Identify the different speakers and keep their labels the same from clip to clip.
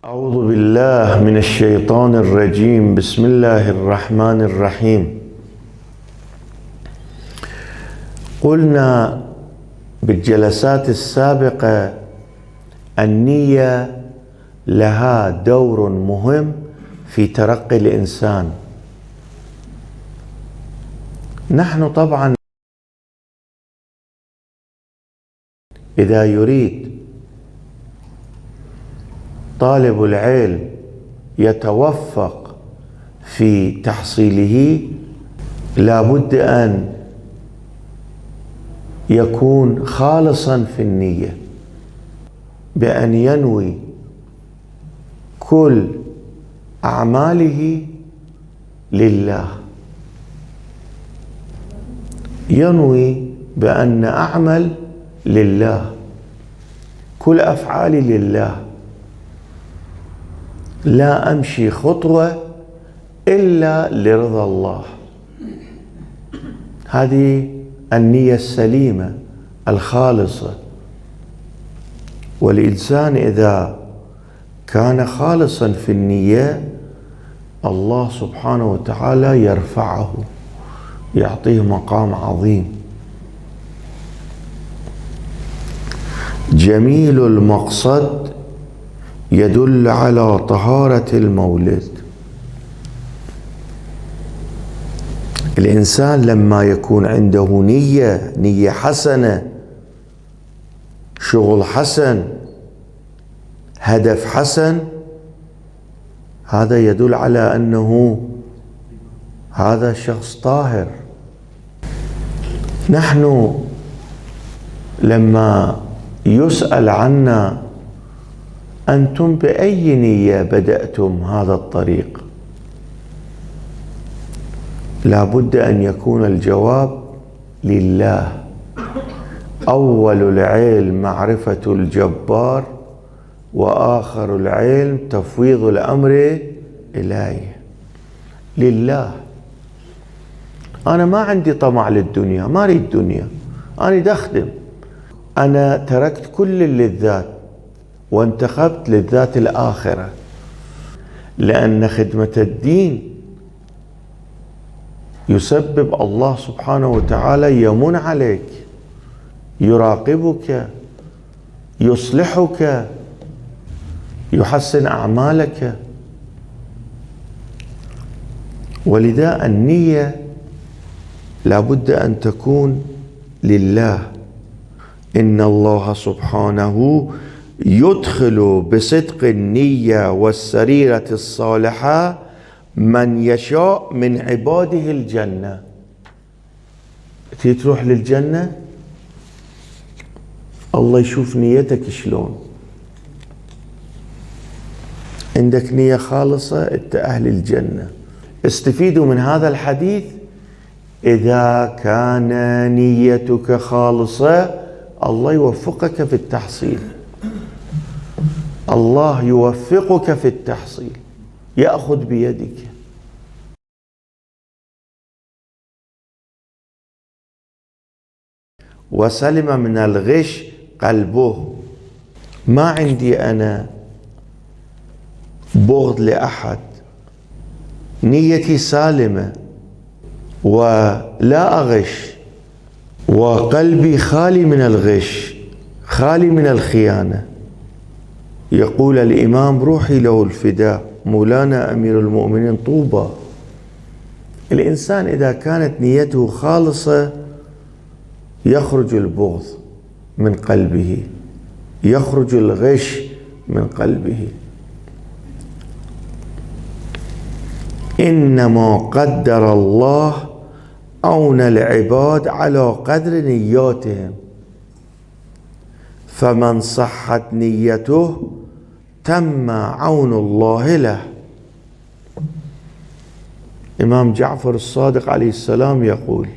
Speaker 1: أعوذ بالله من الشيطان الرجيم. بسم الله الرحمن الرحيم. قلنا بالجلسات السابقة النية لها دور مهم في ترقي الإنسان. نحن طبعا إذا يريد طالب العلم يتوفق في تحصيله لابد أن يكون خالصا في النية، بأن ينوي كل أعماله لله. ينوي بأن أعمل لله، كل أفعالي لله، لا أمشي خطوة إلا لرضا الله. هذه النية السليمة الخالصة. والإنسان إذا كان خالصا في النية الله سبحانه وتعالى يرفعه، يعطيه مقام عظيم. جميل المقصد يدل على طهارة المولد. الإنسان لما يكون عنده نية حسنة، شغل حسن، هدف حسن، هذا يدل على أنه هذا شخص طاهر. نحن لما يسأل عنا أنتم بأي نية بدأتم هذا الطريق، لابد أن يكون الجواب لله. أول العلم معرفة الجبار، وآخر العلم تفويض الأمر إليه. لله. أنا ما عندي طمع للدنيا، ما أريد دنيا، أنا دا أخدم. أنا تركت كل اللذات وانتخبت للذات الآخرة، لأن خدمة الدين يسبب الله سبحانه وتعالى يمن عليك، يراقبك، يصلحك، يحسن أعمالك. ولذا النية لابد أن تكون لله. إن الله سبحانه يدخل بصدق النية والسريرة الصالحة من يشاء من عباده الجنة. تروح للجنة الله يشوف نيتك شلون. عندك نية خالصة انت أهل الجنة. استفيدوا من هذا الحديث. إذا كان نيتك خالصة الله يوفقك في التحصيل، الله يوفقك في التحصيل، يأخذ بيدك. وسلم من الغش قلبه. ما عندي أنا بغض لأحد، نيتي سالمة ولا أغش، وقلبي خالي من الغش، خالي من الخيانة. يقول الإمام روحي له الفداء مولانا أمير المؤمنين طوبى. الإنسان إذا كانت نيته خالصة يخرج البغض من قلبه، يخرج الغش من قلبه. إنما قدر الله عون العباد على قدر نياتهم، فمن صحت نيته تم عون الله له. إمام جعفر الصادق عليه السلام يقول: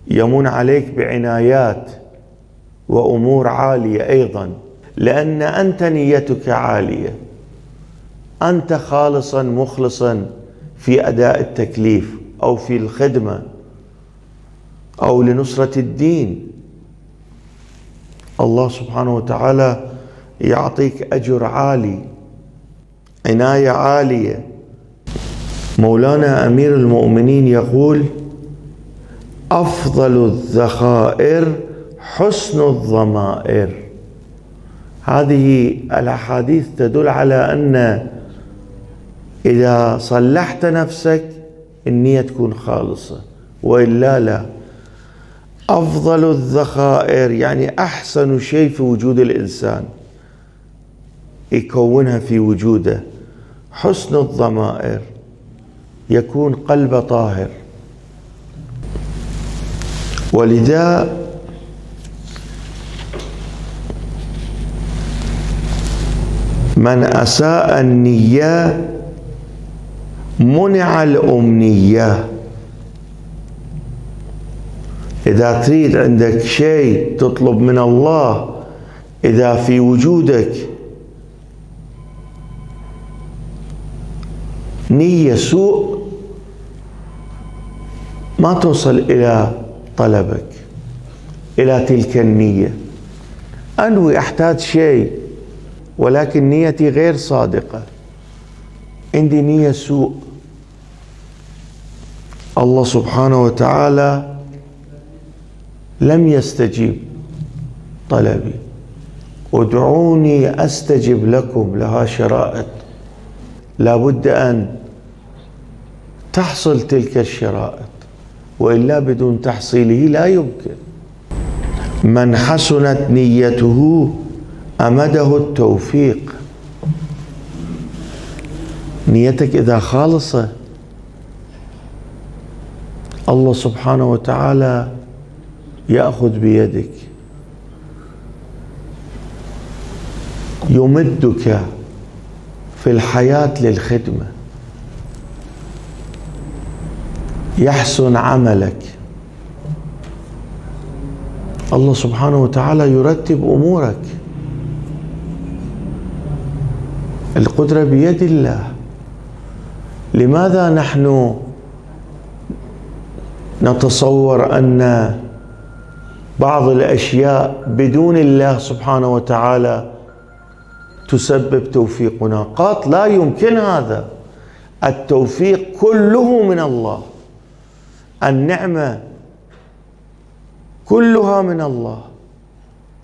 Speaker 1: يمن عليك بعنايات وأمور عالية أيضا، لأن أنت نيتك عالية، أنت خالصا مخلصا في أداء التكليف أو في الخدمة، أو لنصرة الدين، الله سبحانه وتعالى يعطيك أجر عالي، عناية عالية. مولانا أمير المؤمنين يقول: أفضل الذخائر حسن الضمائر. هذه الأحاديث تدل على أن إذا صلحت نفسك النية تكون خالصة، وإلا لا. أفضل الذخائر يعني أحسن شيء في وجود الإنسان يكونها في وجوده حسن الضمائر، يكون قلبه طاهر. ولذا من أساء النية منع الأمنية. إذا تريد عندك شيء تطلب من الله، إذا في وجودك نية سوء ما توصل إلى طلبك، إلى تلك النية. أنوي أحتاج شيء ولكن نيتي غير صادقة، عندي نية سوء، الله سبحانه وتعالى لم يستجيب طلبي. ادعوني أستجب لكم، لها شرائط، لا بد أن تحصل تلك الشرائط، وإلا بدون تحصيله لا يمكن. من حسنت نيته أمده التوفيق. نيتك إذا خالصة الله سبحانه وتعالى يأخذ بيدك، يمدك في الحياة للخدمة، يحسن عملك. الله سبحانه وتعالى يرتب أمورك. القدرة بيد الله. لماذا نحن نتصور أن بعض الأشياء بدون الله سبحانه وتعالى تسبب توفيقنا؟ قط لا يمكن هذا. التوفيق كله من الله، النعمة كلها من الله.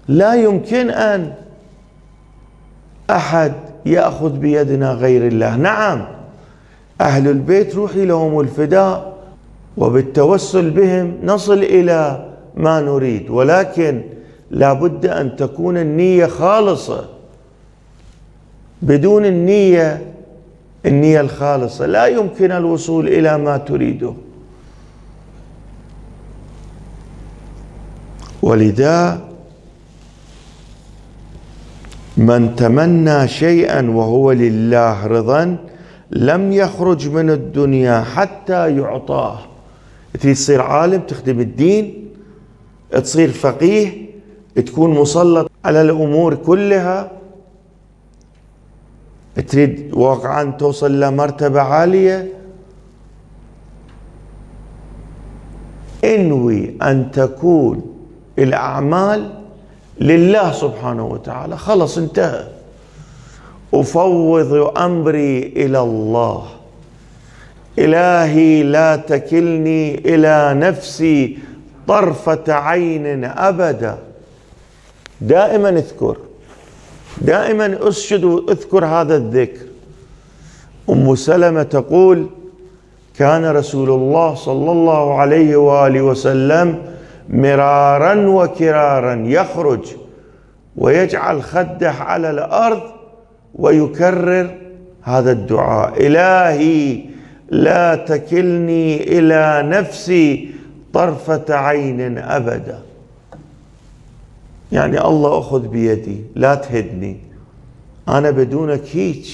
Speaker 1: لا يمكن أن أحد يأخذ بيدنا غير الله. نعم، أهل البيت روحي لهم الفداء، وبالتوسل بهم نصل إلى ما نريد، ولكن لا بد أن تكون النية خالصة. بدون النية الخالصة لا يمكن الوصول إلى ما تريده. ولذا من تمنى شيئا وهو لله رضا لم يخرج من الدنيا حتى يعطاه. تريد تصير عالم تخدم الدين، تصير فقيه، تكون مسلط على الأمور كلها، تريد واقعا توصل لمرتبة عالية، انوي أن تكون الأعمال لله سبحانه وتعالى، خلص انتهى. أفوض أمري إلى الله، إلهي لا تكلني إلى نفسي طرفة عين أبدا. دائما اذكر، دائما أسجد وأذكر هذا الذكر. أم سلمة تقول: كان رسول الله صلى الله عليه وآله وسلم مرارا وكرارا يخرج ويجعل خده على الأرض ويكرر هذا الدعاء: إلهي لا تكلني إلى نفسي طرفة عين أبدا. يعني الله أخذ بيدي، لا تهدني، أنا بدونك هيك.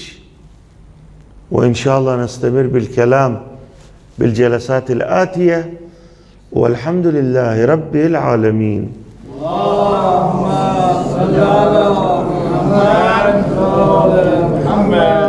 Speaker 1: وإن شاء الله نستمر بالكلام بالجلسات الآتية، والحمد لله رب العالمين.
Speaker 2: اللهم صل على محمد.